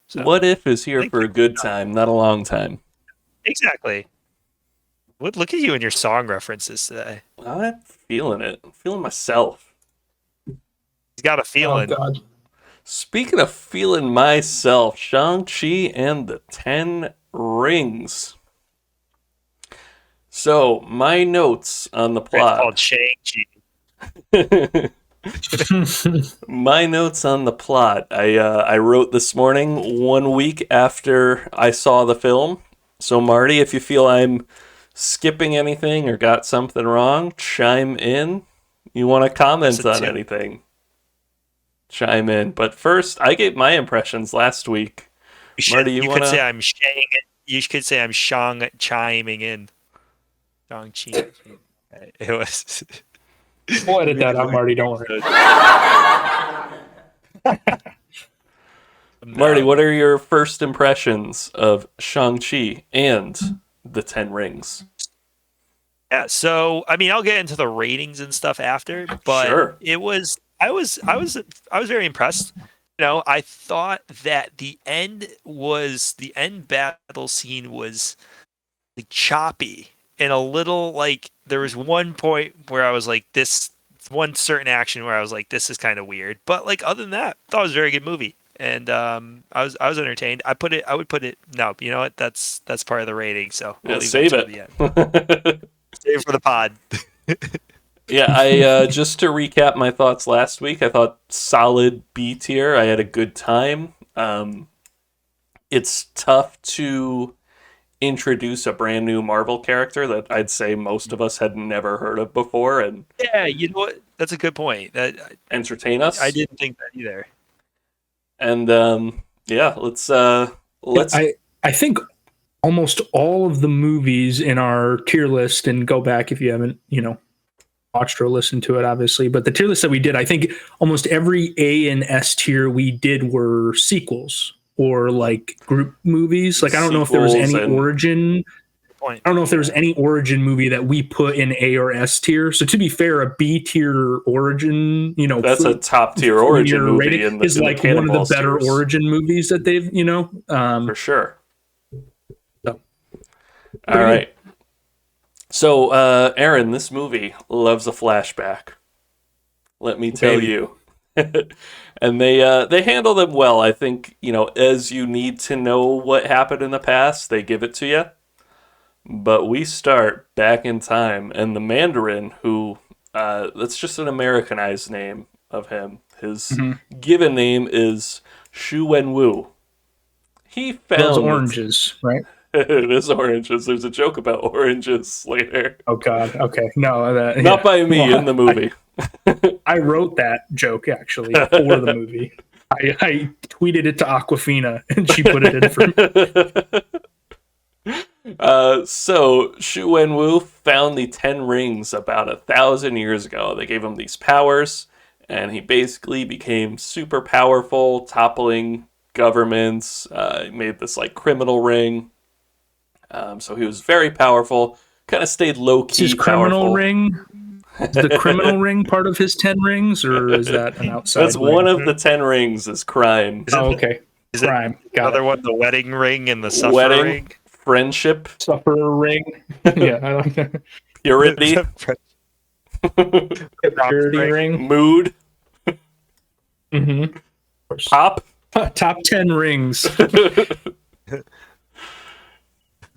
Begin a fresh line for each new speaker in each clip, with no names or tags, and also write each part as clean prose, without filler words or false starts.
So
What If is here for a good time, not a long time.
exactly. Look at you and your song references today.
I'm feeling it. I'm feeling myself.
He's got a
Oh
feeling.
God.
Speaking of feeling myself, Shang Chi and the 10 Rings. So, my notes on the
It's
plot.
called Shang Chi.
My notes on the plot. I wrote this morning 1 week after I saw the film. So, Marty, if you feel I'm skipping anything or got something wrong, chime in. You want to comment on anything? Chime in. But first, I gave my impressions last week. Marty, you
could say I'm Shang. You could say I'm Shang chiming in. Shang Chi. It was.
We'll edit that out, Marty. Don't worry.
Marty, what are your first impressions of Shang-Chi and the 10 Rings?
Yeah, so I mean, I'll get into the ratings and stuff after, but
Sure.
it was I was very impressed. You know, I thought that the end battle scene was like choppy and a little like there was one point where I was like this one certain action where I was like this is kind of weird, but like other than that, I thought it was a very good movie. And I was entertained. I would put it. No, you know what? That's part of the rating. So
we'll save it.
The end. Save for the pod.
Yeah, I just to recap my thoughts last week. I thought solid B tier. I had a good time. It's tough to introduce a brand new Marvel character that I'd say most of us had never heard of before, and
yeah, you know what? That's a good point. That
entertain us.
I didn't think that either.
And yeah, let's.
I think almost all of the movies in our tier list, and go back if you haven't, watched or listened to it, obviously. But the tier list that we did, I think almost every A and S tier we did were sequels or like group movies. Like I don't know if there was any origin. I don't know if there was any origin movie that we put in A or S tier. So to be fair, a B tier origin,
that's a top tier origin movie
is like one of the better origin movies that they've,
for sure.
So,
all right. So, Aaron, this movie loves a flashback. Let me tell you. And they handle them well. I think, as you need to know what happened in the past, they give it to you. But we start back in time, and the Mandarin, who, that's just an Americanized name of him. His given name is Xu Wenwu. He found...
Those oranges, right?
It is oranges. There's a joke about oranges later.
Oh, God. Okay. No.
Not by me, in the movie.
I wrote that joke, actually, for the movie. I tweeted it to Aquafina, and she put it in for
me. So, Xu Wenwu found the 10 rings about 1,000 years ago. They gave him these powers, and he basically became super powerful, toppling governments. He made this, criminal ring. So he was very powerful, kind of stayed low-key
his criminal ring? Is the criminal ring part of his 10 rings, or is that an outside
That's
ring?
one of the 10 rings is crime.
Okay.
Is
crime.
Got another one, the wedding ring and the suffer ring?
Friendship.
Sufferer ring. Yeah, I like that.
Purity.
Purity ring.
Mood.
Mm-hmm.
Top
10 rings.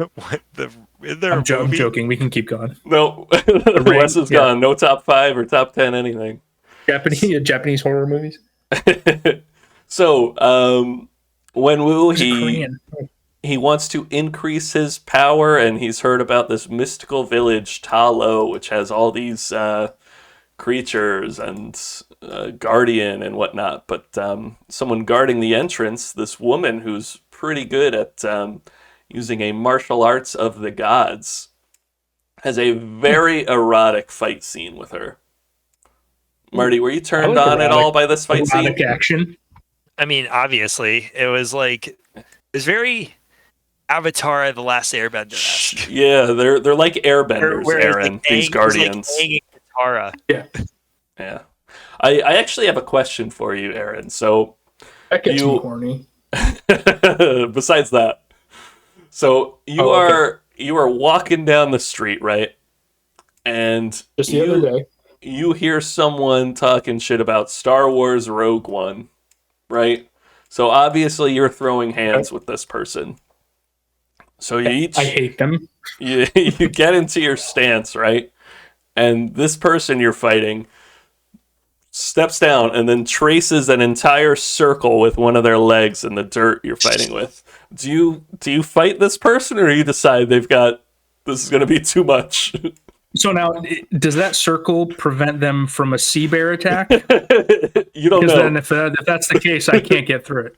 I'm joking. We can keep going.
No, Wes is gone. No top 5 or top 10 anything.
Japanese horror movies.
So, Wenwu, he wants to increase his power, and he's heard about this mystical village, Ta Lo, which has all these creatures and guardian and whatnot. But someone guarding the entrance, this woman who's pretty good at using a martial arts of the gods, has a very erotic fight scene with her. Marty, were you turned on at all by this fight scene?
Action.
I mean, obviously, it was very Avatar: The Last Airbender-esque.
Yeah, they're like airbenders, Aaron. These guardians. Yeah. I actually have a question for you, Aaron. So
that gets me horny.
besides that, so you are walking down the street, right? And
Just the other day.
you hear someone talking shit about Star Wars Rogue One, right? So obviously you're throwing hands with this person. So I
hate them.
You get into your stance, right? And this person you're fighting steps down and then traces an entire circle with one of their legs in the dirt you're fighting with. Do you fight this person, or you decide this is going to be too much?
So now, does that circle prevent them from a sea bear attack?
You don't know.
Then if that's the case, I can't get through it.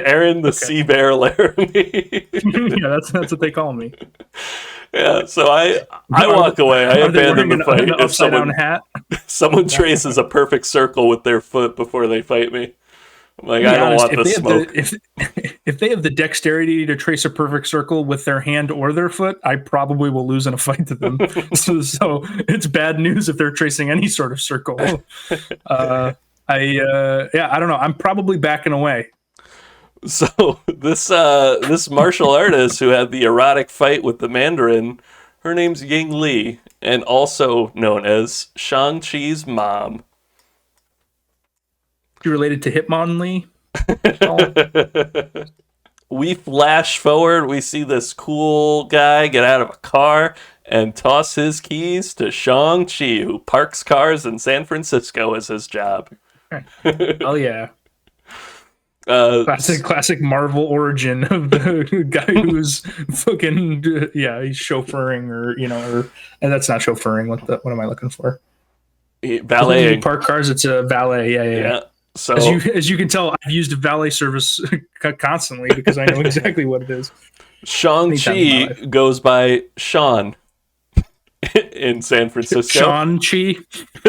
Aaron, the sea bear Laramie.
Yeah, that's what they call me.
Yeah, so I walk away. I abandon the fight. If someone traces a perfect circle with their foot before they fight me, I'm like, I don't want the smoke.
If they have the dexterity to trace a perfect circle with their hand or their foot, I probably will lose in a fight to them. so it's bad news if they're tracing any sort of circle. I don't know. I'm probably backing away.
So this martial artist who had the erotic fight with the Mandarin, her name's Ying Li, and also known as Shang Chi's mom.
You related to Hitmonlee?
We flash forward. We see this cool guy get out of a car and toss his keys to Shang Chi, who parks cars in San Francisco as his job.
Oh yeah. Classic Marvel origin of the guy who's fucking he's chauffeuring and that's not chauffeuring. What am I looking for?
Valeting.
Park cars. It's a valet. Yeah.
So
as you can tell, I've used a valet service constantly because I know exactly what it is.
Shang-Chi goes by Sean in San Francisco.
Shang-Chi?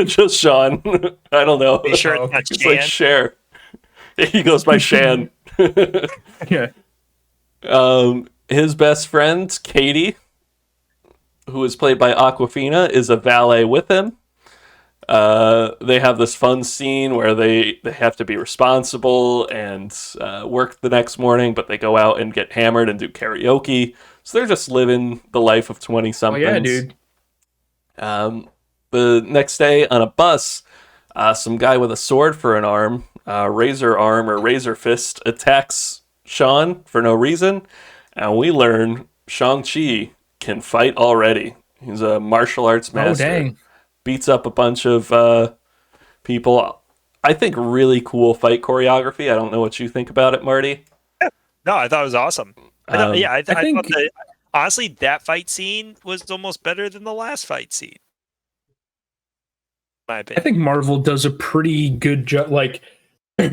Just Sean. I don't know.
Are you sure it's not
It's like Cher. He goes by Shan.
Yeah.
His best friend, Katie, who is played by Awkwafina, is a valet with him. They have this fun scene where they have to be responsible and work the next morning, but they go out and get hammered and do karaoke. So they're just living the life of 20-somethings.
Oh, yeah, dude.
The next day on a bus, some guy with a sword for an arm, razor arm or razor fist, attacks Sean for no reason. And we learn Shang-Chi can fight already. He's a martial arts master.
Oh, dang.
Beats up a bunch of people. I think really cool fight choreography. I don't know what you think about it, Marty.
No, I thought it was awesome. I
think
thought honestly, that fight scene was almost better than the last fight scene. In my opinion.
I think Marvel does a pretty good job, like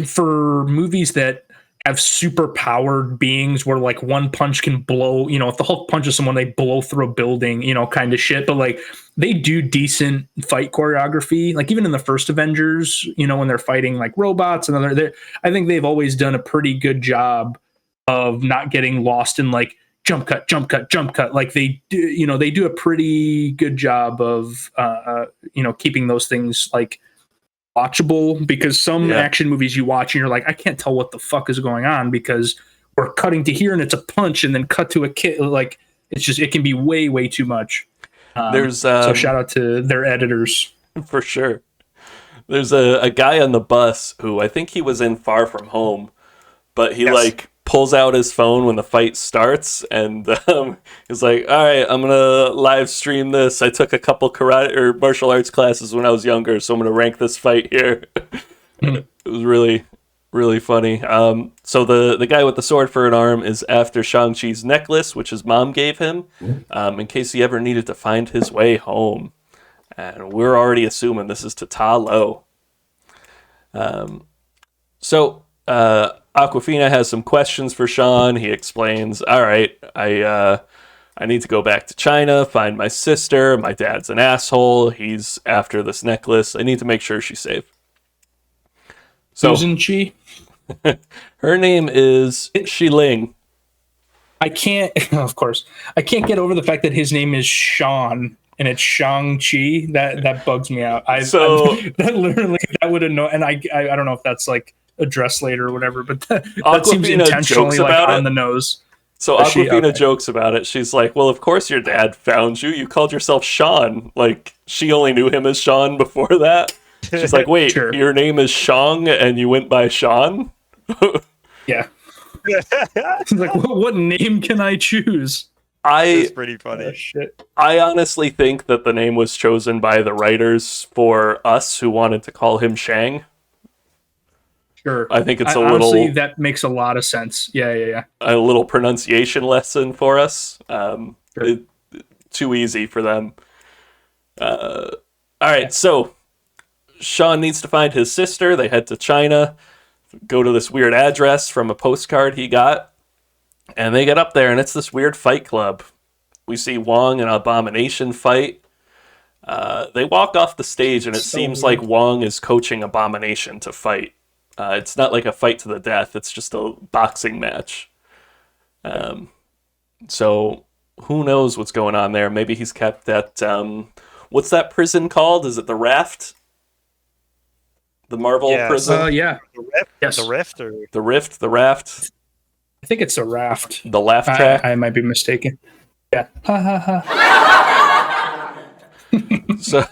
for movies that have super powered beings where like one punch can blow, if the Hulk punches someone, they blow through a building, kind of shit. But like they do decent fight choreography. Like even in the first Avengers, when they're fighting like robots and I think they've always done a pretty good job of not getting lost in like jump cut. Like they do, they do a pretty good job of, keeping those things like watchable, because some action movies you watch and you're like, I can't tell what the fuck is going on because we're cutting to here and it's a punch and then cut to a kick. Like it can be way too much. So shout out to their editors
for sure. There's a guy on the bus who I think he was in Far From Home, but he pulls out his phone when the fight starts and he's like, all right, I'm gonna live stream this. I took a couple karate or martial arts classes when I was younger, so I'm gonna rank this fight here. It was really, really funny. So the guy with the sword for an arm is after Shang-Chi's necklace, which his mom gave him, in case he ever needed to find his way home. And we're already assuming this is to Ta Lo. Awkwafina has some questions for Sean. He explains, all right, I need to go back to China, find my sister. My dad's an asshole. He's after this necklace. I need to make sure she's safe. So,
isn't she?
Her name is Xiling.
I can't get over the fact that his name is Sean and it's Shang-Chi. That bugs me out. That would annoy, and I don't know if that's like address later or whatever. But that seems
Awkwafina
intentionally
jokes
like
about
on
it.
the nose.
So
Does she?
Aquafina
Okay.
jokes about it. She's like, well, of course your dad found you. You called yourself Sean. Like, she only knew him as Sean before that. She's like, wait,
Sure.
your name is Shang and you went by Sean?
Yeah. Like, what name can I choose?
It's
I
pretty funny.
Shit.
I honestly think that the name was chosen by the writers for us who wanted to call him Shang.
Sure.
I think it's
Honestly, that makes a lot of sense. Yeah.
a little pronunciation lesson for us.
Sure.
Too easy for them. All right, so Sean needs to find his sister. They head to China, go to this weird address from a postcard he got, and they get up there, and it's this weird fight club. We see Wong and Abomination fight. They walk off the stage, and it seems like Wong is coaching Abomination to fight. It's not like a fight to the death. It's just a boxing match. So who knows what's going on there? Maybe he's kept at... what's that prison called? Is it the Raft? The Marvel
Yes.
prison?
Yeah.
The Rift?
Yes.
The Rift? Or...
The Rift? The Raft?
I think it's a raft.
The laugh track?
I might be mistaken. Yeah. Ha ha ha.
So...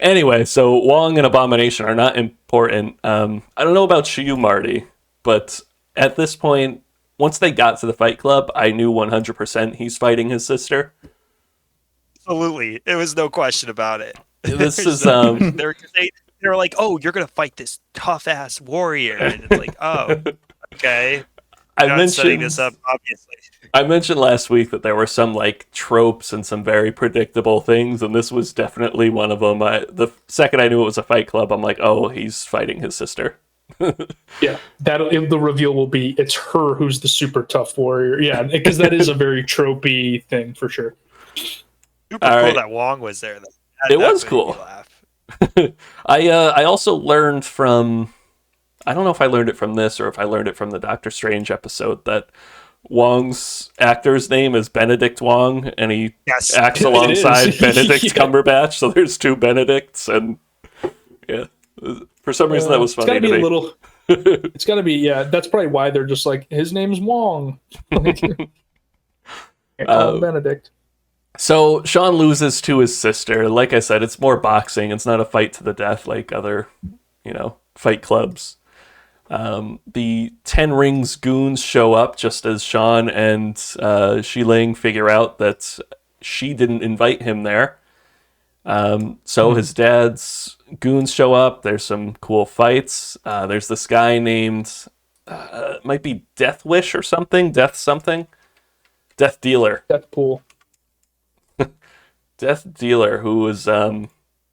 Anyway, so Wong and Abomination are not important. I don't know about you, Marty, but at this point, once they got to the fight club, I knew 100% he's fighting his sister.
Absolutely. It was no question about it.
This is
they were like, oh, you're going to fight this tough-ass warrior. And it's like, oh, okay. You're not setting this up, obviously.
I mentioned last week that there were some like tropes and some very predictable things, and this was definitely one of them. The second I knew it was a fight club, I'm like, oh, he's fighting his sister.
Yeah, the reveal will be it's her who's the super tough warrior. Yeah, because that is a very tropey thing for sure.
Super cool that Wong was there.
It was cool. I also learned from, I don't know if I learned it from this or if I learned it from the Doctor Strange episode, that Wong's actor's name is Benedict Wong, and he acts alongside Benedict Cumberbatch, so there's two Benedicts, and yeah, for some reason that was funny to me.
It's got to be, yeah, that's probably why they're just like, his name's Wong. Benedict.
So Sean loses to his sister. Like I said, it's more boxing. It's not a fight to the death like other, fight clubs. The Ten Rings goons show up just as Sean and Shi-Ling figure out that she didn't invite him there. So his dad's goons show up. There's some cool fights. There's this guy named, it might be Death Wish or something. Death Dealer.
Deathpool.
Death Dealer, who was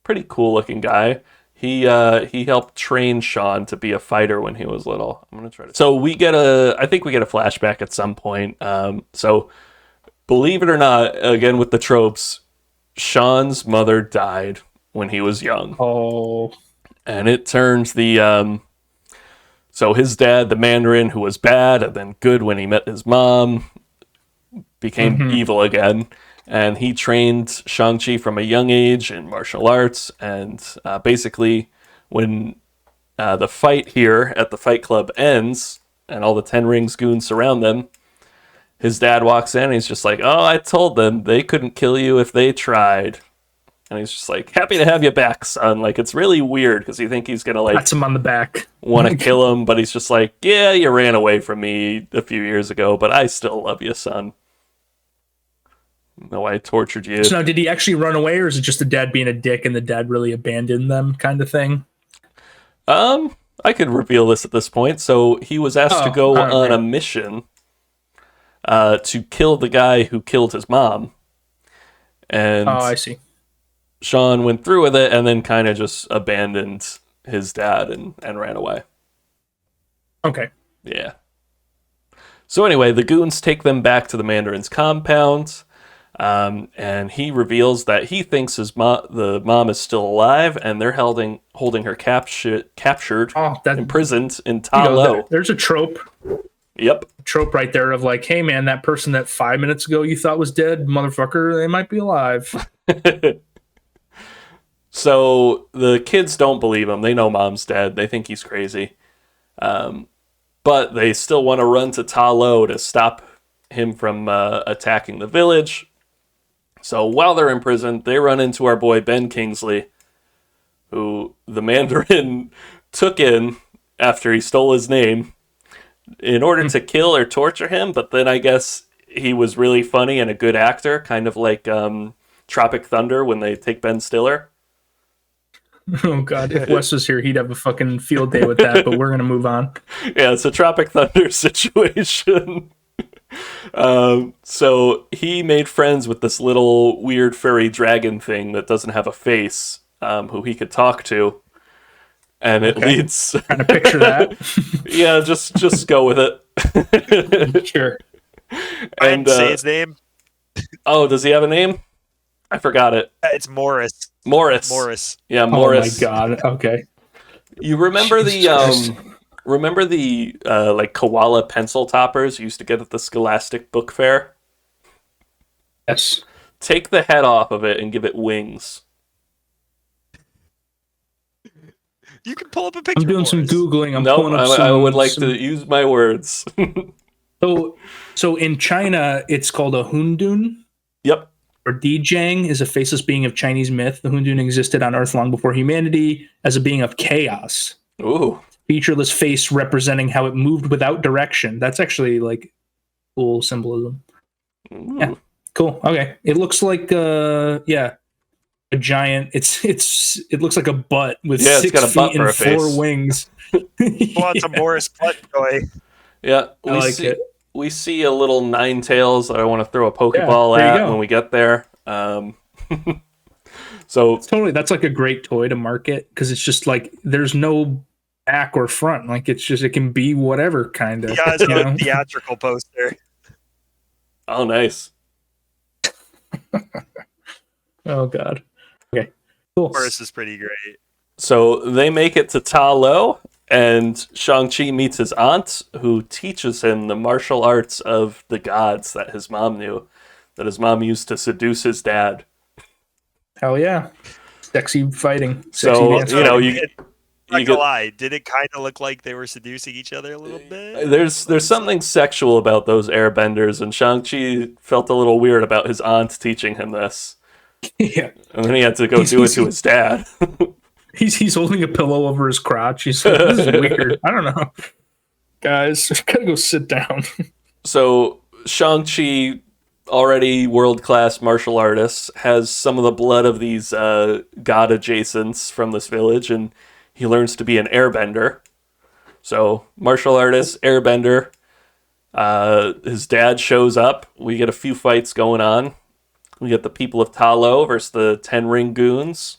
pretty cool looking guy. He helped train Sean to be a fighter when he was little. I'm gonna try to. So I think we get a flashback at some point. So believe it or not, again with the tropes, Sean's mother died when he was young.
Oh.
And it turns so his dad, the Mandarin, who was bad and then good when he met his mom, became evil again. And he trained Shang Chi from a young age in martial arts. And basically, when the fight here at the fight club ends and all the Ten Rings goons surround them, his dad walks in and he's just like, oh, I told them they couldn't kill you if they tried. And he's just like, happy to have you back, son. Like, it's really weird because you think he's going to, like,
pats him on the back,
want to kill him. But he's just like, yeah, you ran away from me a few years ago, but I still love you, son. No, I tortured you.
So now, did he actually run away, or is it just the dad being a dick and the dad really abandoned them kind of thing?
I could reveal this at this point. So he was asked to go on a mission to kill the guy who killed his mom. And
I see.
Sean went through with it and then kind of just abandoned his dad and ran away.
Okay.
Yeah. So anyway, the goons take them back to the Mandarin's compound. And he reveals that he thinks the mom is still alive, and they're holding her captured, imprisoned in Ta Lo.
There's a trope.
Yep.
Trope right there of like, hey man, that person that 5 minutes ago you thought was dead, motherfucker, they might be alive.
So the kids don't believe him. They know mom's dead. They think he's crazy. But they still want to run to Ta Lo to stop him from attacking the village. So while they're in prison, they run into our boy Ben Kingsley, who the Mandarin took in after he stole his name in order to kill or torture him. But then I guess he was really funny and a good actor, kind of like Tropic Thunder when they take Ben Stiller.
Oh God! If Wes was here, he'd have a fucking field day with that. But we're gonna move on.
Yeah, it's a Tropic Thunder situation. So he made friends with this little weird furry dragon thing that doesn't have a face, who he could talk to, and it leads.
Kind of picture that.
Yeah, just go with it.
Sure.
And say his name.
Oh, does he have a name? I forgot it.
It's Morris.
Morris. Yeah, Morris.
Oh my God. Okay.
You remember
Jesus
the like koala pencil toppers you used to get at the Scholastic Book Fair?
Yes.
Take the head off of it and give it wings.
You can pull up a picture.
I'm doing some Googling.
I would like to use my words.
So in China, it's called a Hundun.
Yep.
Or Dijang is a faceless being of Chinese myth. The Hundun existed on Earth long before humanity as a being of chaos.
Ooh.
Featureless face representing how it moved without direction. That's actually like cool symbolism.
Ooh.
Yeah. Cool. Okay. It looks like a giant. It looks like a butt with 6
it's got a
feet
butt for
and
a face.
4 wings.
Want some Morris butt toy?
Yeah,
I like it.
We see a little Ninetales that I want to throw a Pokeball at when we get there. So
totally, that's like a great toy to market because it's just like there's no back or front. Like it can be whatever kind of.
Yeah, it's a theatrical poster.
Oh, nice.
Oh God. Okay. Cool.
Morris is pretty great.
So they make it to Ta Lo, and Shang-Chi meets his aunt, who teaches him the martial arts of the gods that his mom knew, that his mom used to seduce his dad.
Hell yeah. Sexy fighting.
So,
sexy
lie. Did it kind of look like they were seducing each other a little bit?
There's something sexual about those airbenders, and Shang-Chi felt a little weird about his aunt teaching him this.
Yeah.
And then he had to go do it to his dad.
He's holding a pillow over his crotch. He's like, this is weird. I don't know. Guys, I gotta go sit down.
So Shang-Chi, already world-class martial artist, has some of the blood of these god adjacents from this village, and he learns to be an airbender. So martial artist, airbender. His dad shows up. We get a few fights going on. We get the people of Ta Lo versus the Ten Ring Goons.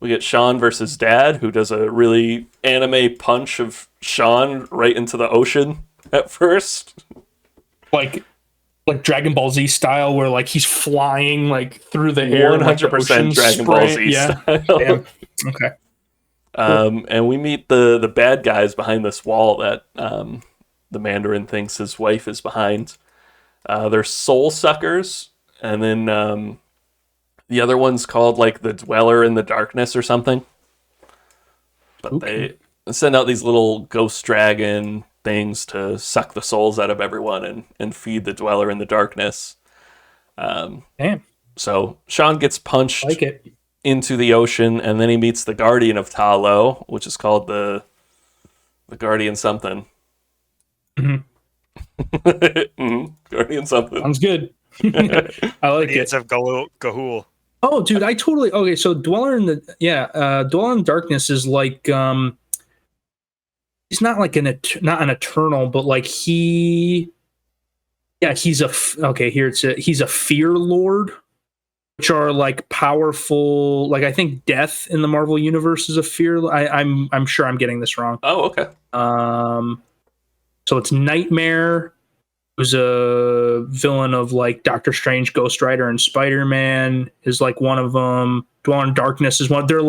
We get Sean versus Dad, who does a really anime punch of Sean right into the ocean at first.
Like Dragon Ball Z style, where like he's flying like through the air.
100% Dragon Ball Z style.
Damn. Okay.
And we meet the bad guys behind this wall that the Mandarin thinks his wife is behind. They're soul suckers, and then the other one's called like the Dweller in the Darkness or something. But they send out these little ghost dragon things to suck the souls out of everyone and feed the Dweller in the Darkness.
Damn.
So Sean gets punched into the ocean, and then he meets the Guardian of Ta Lo, which is called the Guardian something.
Mm-hmm.
Guardian something.
Sounds good. I like it.
It's of Gahul.
Oh, dude, I totally okay. So Dweller in the Darkness is like he's not like not an eternal, but like he's a fear lord, which are like powerful. Like I think Death in the Marvel universe is a fear. I'm sure I'm getting this wrong.
Oh, okay.
So it's Nightmare, who's a villain of like Doctor Strange, Ghost Rider, and Spider-Man is like one of them. Dweller in Darkness is one. They're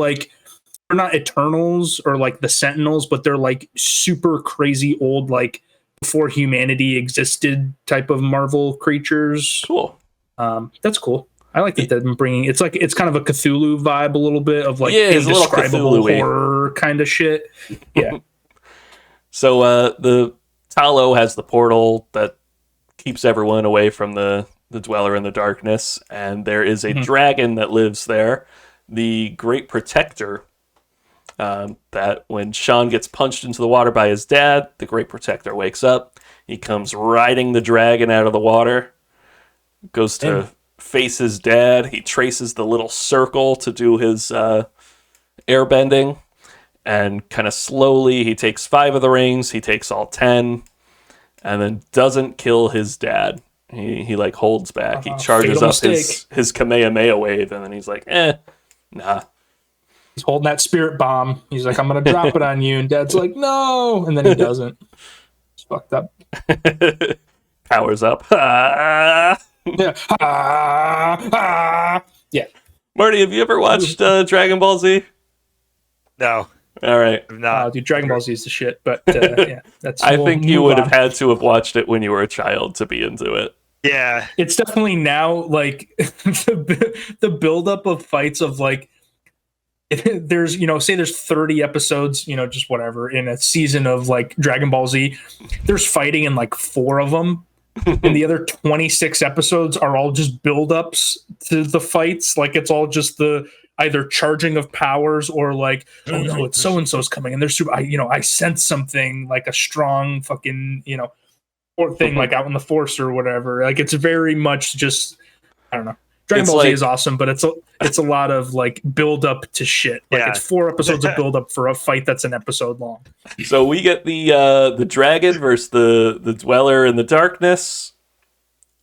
not Eternals or like the Sentinels, but they're like super crazy old, like before humanity existed type of Marvel creatures.
Cool.
That's cool. I like that they're bringing. It's kind of a Cthulhu vibe, a little bit of like
it's
indescribable horror kind of shit. Yeah.
So the Talo has the portal that keeps everyone away from the Dweller in the Darkness, and there is a dragon that lives there, the Great Protector. That when Sean gets punched into the water by his dad, the Great Protector wakes up. He comes riding the dragon out of the water, goes to face his dad. He traces the little circle to do his airbending, and kind of slowly he takes 5 of the rings. He takes all 10, and then doesn't kill his dad. He like holds back. He charges up his Kamehameha wave, and then he's like, nah.
He's holding that spirit bomb. He's like, I'm going to drop it on you. And Dad's like, no. And then he doesn't. It's fucked up.
Powers up.
Yeah. Yeah.
Marty, have you ever watched Dragon Ball Z?
No.
All right.
I'm not.
Dude, Dragon Ball Z is the shit. But yeah, that's.
I think you would have had to have watched it when you were a child to be into it.
Yeah.
It's definitely now like the buildup of fights of like, there's say there's 30 episodes, just whatever in a season of like Dragon Ball Z. There's fighting in like 4 of them, and the other 26 episodes are all just buildups to the fights. Like it's all just the either charging of powers or like, oh no, it's so and so's coming and they're super. I sense something like a strong fucking or thing like out in the force or whatever. Like it's very much just I don't know. Dragon Ball Z is awesome, but it's a lot of like build up to shit. Like it's 4 episodes of build up for a fight that's an episode long.
So we get the dragon versus the Dweller in the Darkness.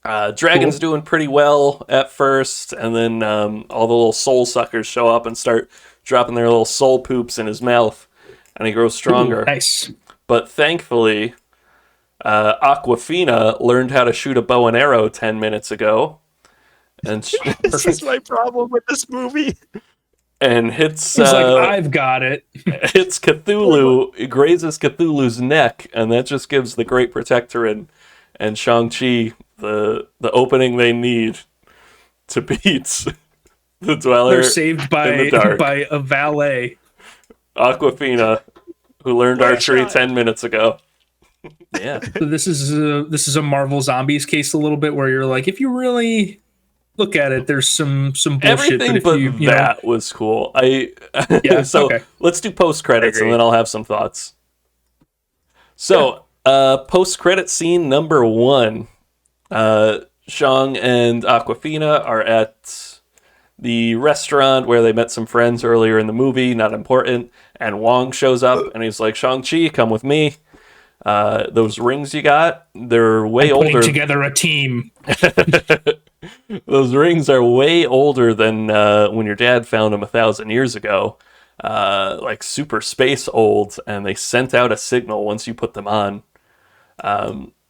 Dragon's doing pretty well at first, and then all the little soul suckers show up and start dropping their little soul poops in his mouth, and he grows stronger.
Ooh, nice.
But thankfully, Aquafina learned how to shoot a bow and arrow 10 minutes ago. And
this is my problem with this movie.
And hits.
He's like, I've got it.
Hits Cthulhu. It grazes Cthulhu's neck, and that just gives the Great Protector and Shang Chi the opening they need to beat the Dweller.
They're saved by a valet,
Aquafina, who learned archery 10 minutes ago. Yeah.
So this is a Marvel Zombies case a little bit where you're like, if you really look at it, there's some bullshit.
Everything but that was cool. Let's do post credits and then I'll have some thoughts. So, post credit scene number 1. Shang and Aquafina are at the restaurant where they met some friends earlier in the movie. Not important. And Wong shows up and he's like, Shang-Chi, come with me. Those rings you got, they're way older.
Putting together a team.
Those rings are way older than when your dad found them 1,000 years ago. Like super space old, and they sent out a signal once you put them on.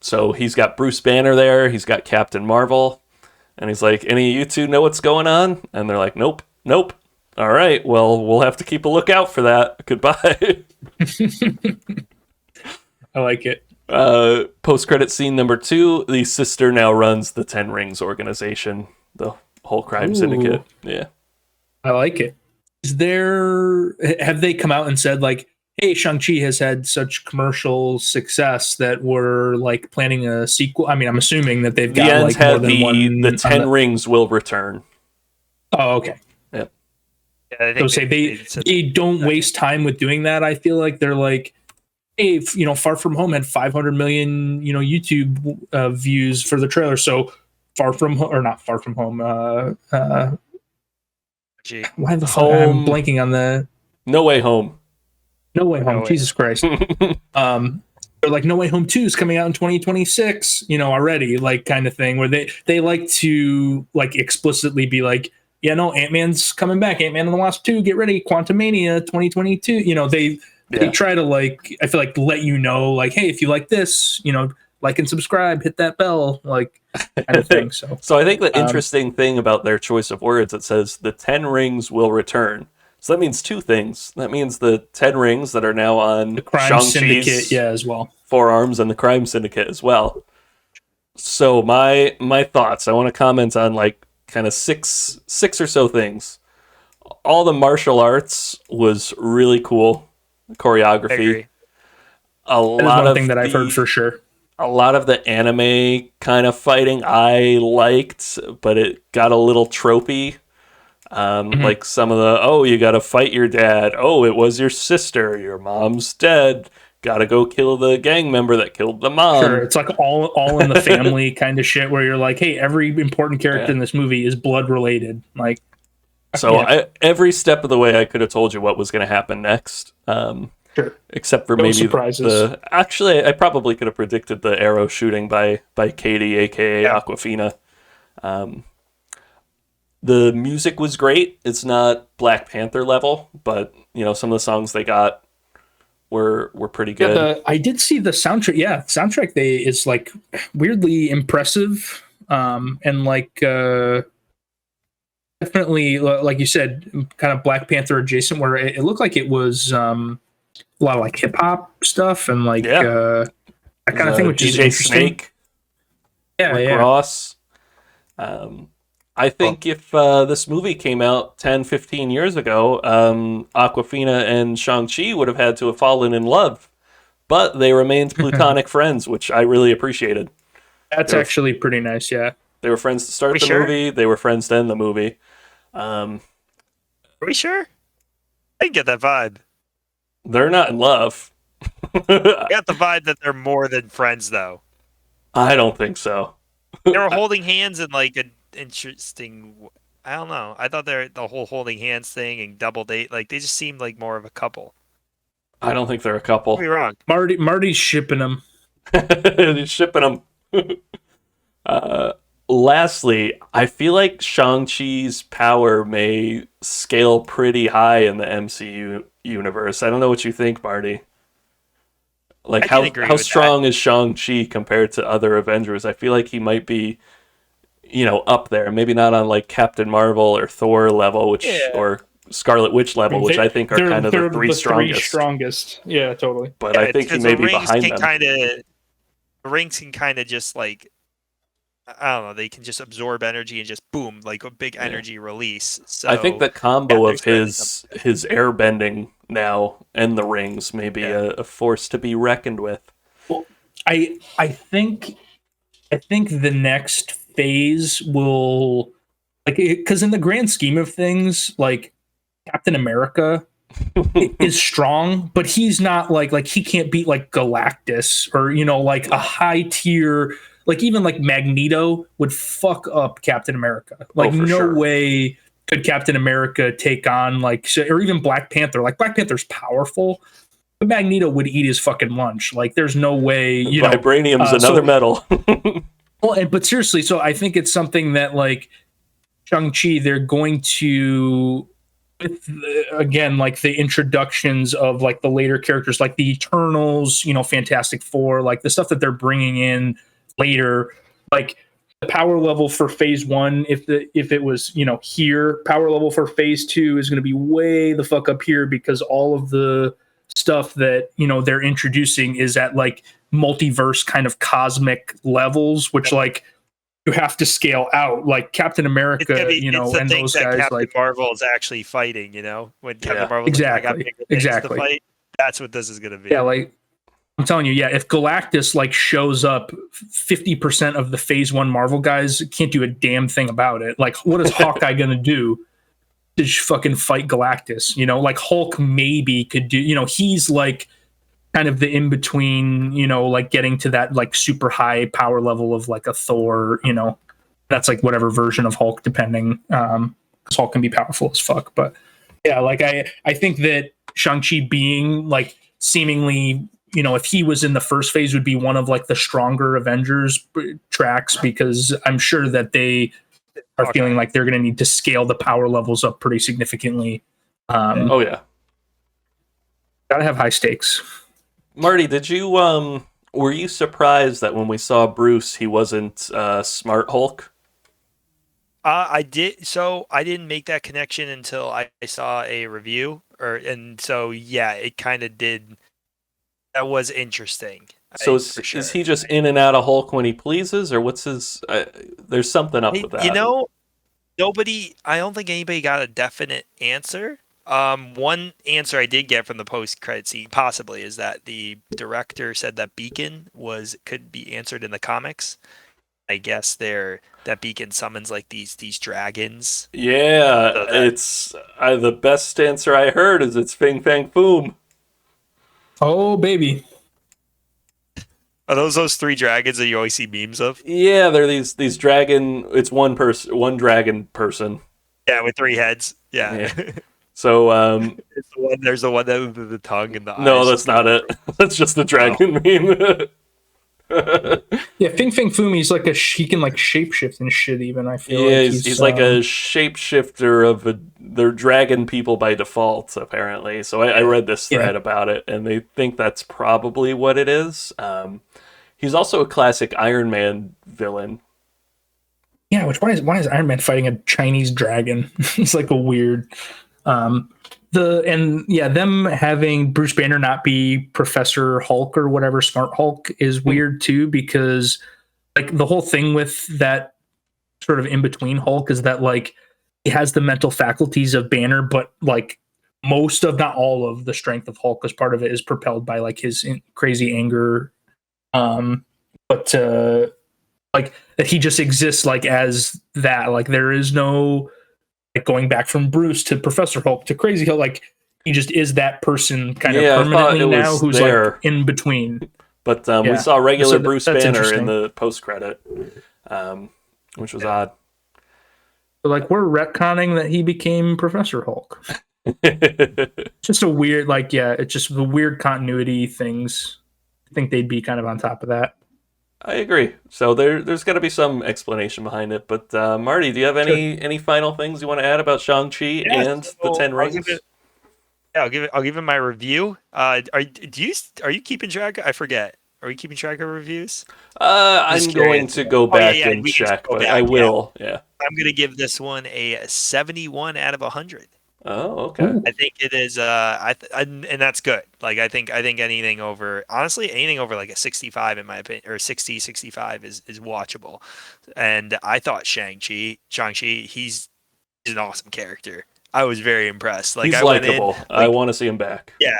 So he's got Bruce Banner there, he's got Captain Marvel, and he's like, any of you two know what's going on? And they're like, nope. All right, well, we'll have to keep a lookout for that. Goodbye.
I like it.
Post-credit scene number 2, the sister now runs the Ten Rings organization, the whole crime syndicate. Yeah.
I like it. Have they come out and said like, hey, Shang-Chi has had such commercial success that we're like planning a sequel? I mean, I'm assuming that they've got like more than one.
The Ten Rings will return.
Oh, okay.
Yep.
Yeah, I think
they don't waste time with doing that. I feel like they're like, hey, Far From Home had 500 million, YouTube views for the trailer. So not Far From Home. Why the fuck? I'm blanking on the
No Way Home.
No Way Home. Jesus Christ. They're like No Way Home 2 is coming out in 2026, already, like kind of thing where they like to like explicitly be like, yeah, no, Ant-Man's coming back. Ant-Man and the Wasp 2, get ready. Quantumania 2022. They try to like, I feel like let you know, like, hey, if you like this, like and subscribe, hit that bell, like kind of thing.
So I think the interesting thing about their choice of words, it says the 10 rings will return. So that means 2 things. That means the 10 rings that are now on
the crime syndicate, as well.
Forearms and the crime syndicate as well. So my thoughts, I want to comment on like kind of six or so things. All the martial arts was really cool. Choreography. a
That is
lot
one
of
thing that I've heard for sure.
a lot of the anime kind of fighting I liked, but it got a little tropey. Like some of the, you gotta fight your dad. Oh, it was your sister. Your mom's dead. Gotta go kill the gang member that killed the mom.
Sure, it's like all in the family kind of shit where you're like, hey, every important character in this movie is blood related. Like,
so every step of the way, I could have told you what was going to happen next.
Sure.
Except for
No
maybe
surprises.
Actually, I probably could have predicted the arrow shooting by Katie, aka Aquafina. The music was great. It's not Black Panther level, but some of the songs they got were pretty good.
Yeah, I did see the soundtrack. Yeah, soundtrack is like weirdly impressive, and like definitely, like you said, kind of Black Panther adjacent. Where it looked like it was a lot of like hip hop stuff and like that kind of thing, which is
DJ
interesting.
Snake, Rick Ross. I think if this movie came out 10, 15 years ago, Aquafina and Shang Chi would have had to have fallen in love, but they remained platonic friends, which I really appreciated.
That's actually pretty nice, yeah.
They were friends to start the movie. They were friends to end the movie.
Are we sure? I didn't get that vibe.
They're not in love.
I got the vibe that they're more than friends, though.
I don't think so.
They were holding hands in like an interesting. I don't know. I thought the whole holding hands thing and double date, like they just seemed like more of a couple.
I don't think they're a couple.
Could be wrong.
Marty's shipping them.
He's shipping them. Lastly, I feel like Shang-Chi's power may scale pretty high in the MCU universe. I don't know what you think, Marty. Like, how strong is Shang-Chi compared to other Avengers? I feel like he might be, up there. Maybe not on, like, Captain Marvel or Thor level, or Scarlet Witch level, which I think are kind of the three strongest.
Yeah, totally.
But I think he may be behind them.
The rings can kind of just, like, I don't know, they can just absorb energy and just boom, like a big energy release. So
I think the combo of his airbending now and the rings may be a force to be reckoned with.
Well, I think the next phase will, like, because in the grand scheme of things, like Captain America is strong, but he's not like he can't beat like Galactus or like a high tier. Like, even, like, Magneto would fuck up Captain America. Like, no way could Captain America take on, like, or even Black Panther. Like, Black Panther's powerful, but Magneto would eat his fucking lunch. Like, there's no way,
Vibranium's another metal.
But seriously, so I think it's something that, like, Shang-Chi, they're going to, again, like, the introductions of, like, the later characters, like the Eternals, Fantastic Four, like, the stuff that they're bringing in later, like the power level for phase 1, if it was here, power level for phase 2 is going to be way the fuck up here, because all of the stuff that they're introducing is at like multiverse kind of cosmic levels, which like you have to scale out. Like Captain America, and those guys,
Captain
like
Marvel is actually fighting. When Captain Marvel
exactly
to fight, that's what this is going to be.
Yeah, like I'm telling you, if Galactus like shows up, 50% of the phase 1 Marvel guys can't do a damn thing about it. Like, what is Hawkeye gonna do to fucking fight Galactus? Like Hulk maybe could do. He's like kind of the in between. Like getting to that like super high power level of like a Thor. That's like whatever version of Hulk, depending. Because Hulk can be powerful as fuck. But yeah, like I think that Shang-Chi being like seemingly, if he was in the first phase, would be one of like the stronger Avengers tracks, because I'm sure that they are feeling like they're going to need to scale the power levels up pretty significantly. Gotta have high stakes.
Marty, did you were you surprised that when we saw Bruce, he wasn't Smart Hulk?
I did. So I didn't make that connection until I saw a review, and so it kind of did. That was interesting.
So is he just in and out of Hulk when he pleases, or what's his? There's something up with that.
I don't think anybody got a definite answer. One answer I did get from the post-credit scene, possibly, is that the director said that Beacon could be answered in the comics. I guess that Beacon summons like these dragons.
Yeah,
So that
it's the best answer I heard is it's Fing Fang Foom.
Oh baby.
are those three dragons that you always see memes of?
Yeah, they're these dragon. It's one dragon person.
Yeah, with three heads. Yeah.
Yeah. So
It's the one. There's the one that with the tongue and the eyes.
no, that's not it. That's just the dragon meme.
Yeah, Fing Fang Foom, he's like he can like shapeshift and shit even, I feel
Yeah,
like.
he's like a shapeshifter of they're dragon people by default, apparently. So I read this thread about it, and they think that's probably what it is. He's also a classic Iron Man villain.
Yeah, why is Iron Man fighting a Chinese dragon? It's like a weird them having Bruce Banner not be Professor Hulk or whatever, Smart Hulk, is weird too, because like the whole thing with that sort of in between Hulk is that like he has the mental faculties of Banner, but like most of, not all of, the strength of Hulk as part of it is propelled by like his crazy anger. But like that he just exists like as that. Like there is no like going back from Bruce to Professor Hulk to Crazy Hulk. Like he just is that person kind of permanently now, who's there, like in between.
But we saw regular Bruce Banner in the post credit, which was odd.
So, like, we're retconning that he became Professor Hulk. Just a weird, like, it's just the weird continuity things. I think they'd be kind of on top of that.
I agree. So there's got to be some explanation behind it. But Marty, do you have any final things you want to add about Shang Chi and the Ten Rings?
I'll give it my review. Are you keeping track? I forget. Are we keeping track of reviews?
I'm going to go back and check, but I will. Yeah.
I'm going to give this one a 71 out of 100.
Oh, okay.
Ooh.
I think it is. And that's good. Like I think anything over like a 65 in my opinion, or 60, 65 is watchable. And I thought Shang-Chi, he's an awesome character. I was very impressed. Like
he's likable. I want to see him back.
Yeah.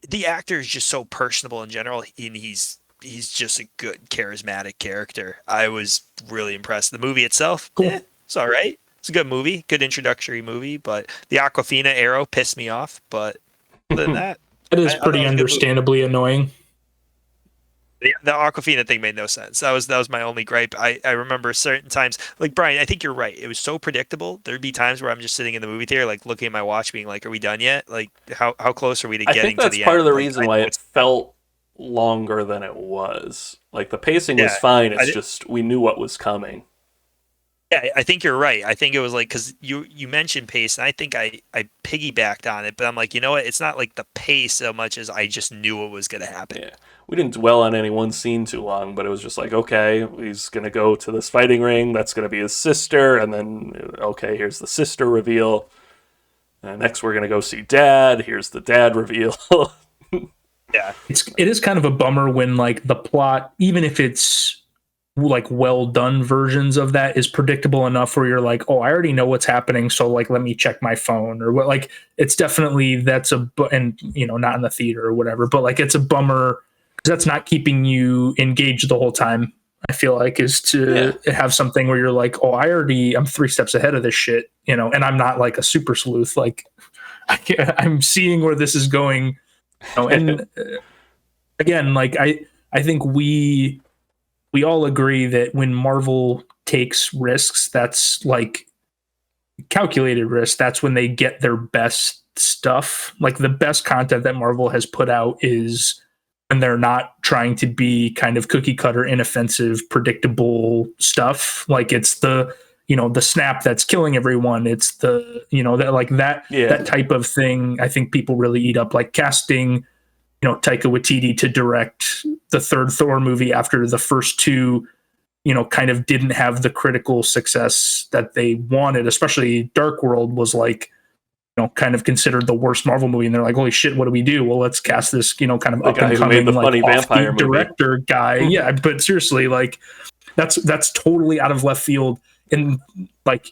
The actor is just so personable in general, and he's just a good, charismatic character. I was really impressed. The movie itself, it's all right. It's a good movie, good introductory movie, but the Aquafina arrow pissed me off. But other than that,
it is pretty understandably annoying.
The Aquafina thing made no sense. That was my only gripe. I remember certain times, like Brian, I think you're right. It was so predictable. There'd be times where I'm just sitting in the movie theater, like looking at my watch, being like, "Are we done yet? Like, how close are we to getting to the end?"
I think that's part of the reason why it felt longer than it was. Like the pacing was fine. It's just we knew what was coming.
Yeah, I think you're right. I think it was like, because you mentioned pace, and I think I piggybacked on it, but I'm like, you know what? It's not like the pace so much as I just knew what was going to happen.
Yeah. We didn't dwell on any one scene too long, but it was just like, okay, he's going to go to this fighting ring. That's going to be his sister. And then, okay, here's the sister reveal. And next we're going to go see Dad. Here's the dad reveal.
Yeah.
It is kind of a bummer when like the plot, even if it's like well done versions of that, is predictable enough where you're like, oh, I already know what's happening, so like let me check my phone, or what. Like it's definitely and not in the theater or whatever, but like it's a bummer because that's not keeping you engaged the whole time. I feel like is to have something where you're like, oh, I'm 3 steps ahead of this shit, and I'm not like a super sleuth, like I'm seeing where this is going, and again, like I think we all agree that when Marvel takes risks, that's like calculated risk. That's when they get their best stuff. Like the best content that Marvel has put out is when they're not trying to be kind of cookie cutter, inoffensive, predictable stuff. Like it's the snap that's killing everyone. It's the, that type of thing. I think people really eat up, like casting Taika Waititi to direct the third Thor movie after the first two, kind of didn't have the critical success that they wanted. Especially Dark World was like, kind of considered the worst Marvel movie, and they're like, holy shit, what do we do? Well, let's cast this, kind of up and coming, like funny vampire director guy. Yeah, but seriously, like that's totally out of left field. And like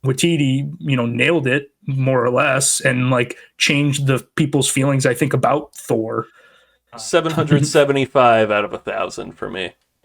Waititi, nailed it more or less, and like changed the people's feelings, I think, about Thor.
775 out of 1,000 for me.